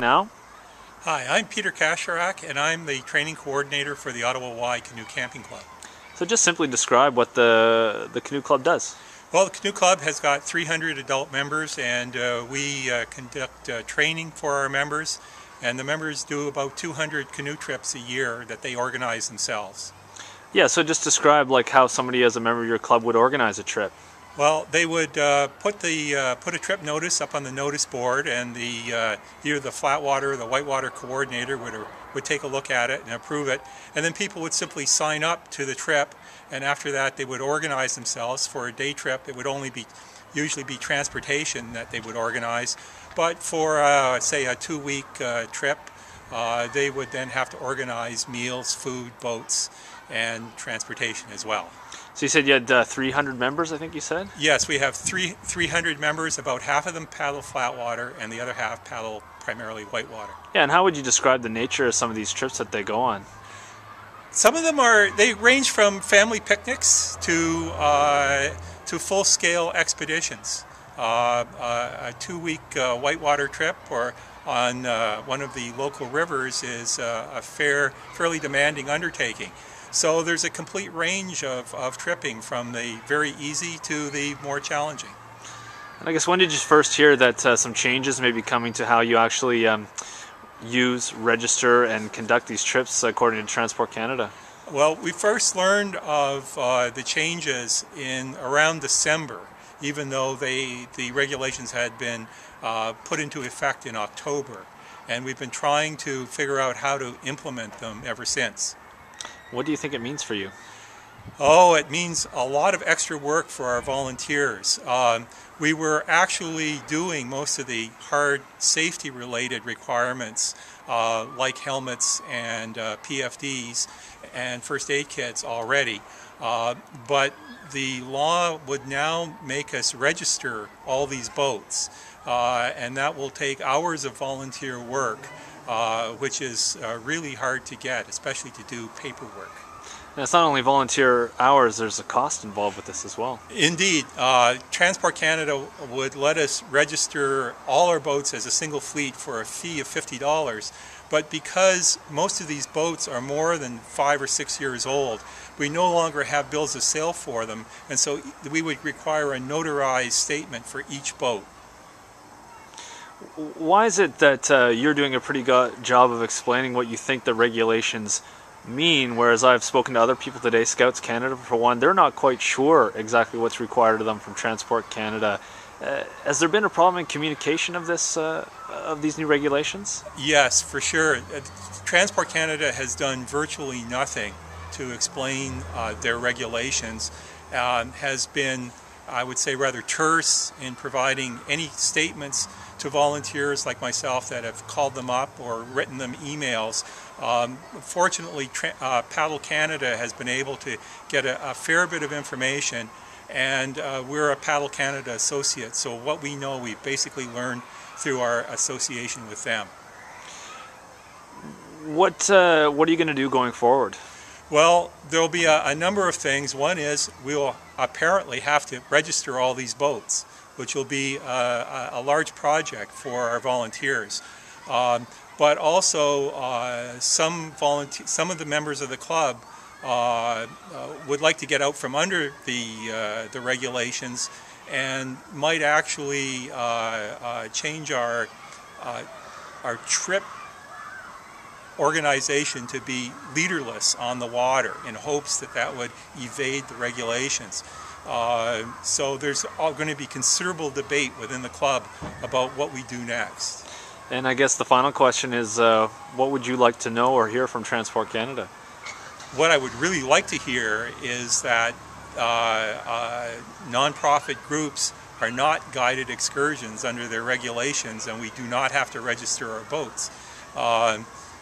now. Hi, I'm Peter Kasurak, and I'm the training coordinator for the Ottawa Y Canoe Camping Club. So just simply describe what the Canoe Club does. Well, the Canoe Club has got 300 adult members, and we conduct training for our members, and the members do about 200 canoe trips a year that they organize themselves. Yeah, so just describe like how somebody as a member of your club would organize a trip. Well, they would put a trip notice up on the notice board, and either the flatwater or the whitewater coordinator would take a look at it and approve it, and then people would simply sign up to the trip, and after that they would organize themselves for a day trip. It would usually be transportation that they would organize, but for say a 2-week trip, they would then have to organize meals, food, boats, and transportation as well. So you said you had 300 members, I think you said? Yes, we have 300 members. About half of them paddle flatwater, and the other half paddle primarily whitewater. Yeah, and how would you describe the nature of some of these trips that they go on? Some of them they range from family picnics to full-scale expeditions. A 2-week whitewater trip or on one of the local rivers is a fairly demanding undertaking. So there's a complete range of tripping, from the very easy to the more challenging. And I guess when did you first hear that some changes may be coming to how you actually use, register, and conduct these trips according to Transport Canada? Well, we first learned of the changes in around December, even though the regulations had been put into effect in October. And we've been trying to figure out how to implement them ever since. What do you think it means for you? Oh, it means a lot of extra work for our volunteers. We were actually doing most of the hard safety-related requirements like helmets and PFDs and first aid kits already. But the law would now make us register all these boats, and that will take hours of volunteer work. Which is really hard to get, especially to do paperwork. And it's not only volunteer hours, there's a cost involved with this as well. Indeed. Transport Canada would let us register all our boats as a single fleet for a fee of $50, but because most of these boats are more than 5 or 6 years old, we no longer have bills of sale for them, and so we would require a notarized statement for each boat. Why is it that you're doing a pretty good job of explaining what you think the regulations mean, whereas I've spoken to other people today, Scouts Canada for one, they're not quite sure exactly what's required of them from Transport Canada. Has there been a problem in communication of these new regulations? Yes, for sure. Transport Canada has done virtually nothing to explain their regulations. Has been, I would say, rather terse in providing any statements to volunteers like myself that have called them up or written them emails. Fortunately, Paddle Canada has been able to get a fair bit of information, and we're a Paddle Canada associate, so what we know we've basically learned through our association with them. What are you going to do going forward? Well, there'll be a number of things. One is we'll apparently have to register all these boats, which will be a large project for our volunteers. But also some of the members of the club would like to get out from under the regulations and might actually change our trip organization to be leaderless on the water, in hopes that that would evade the regulations. So there's going to be considerable debate within the club about what we do next. And I guess the final question is, what would you like to know or hear from Transport Canada? What I would really like to hear is that non-profit groups are not guided excursions under their regulations, and we do not have to register our boats.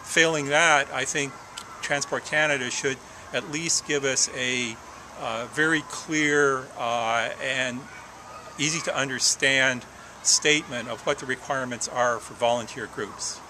Failing that, I think Transport Canada should at least give us a very clear and easy to understand statement of what the requirements are for volunteer groups.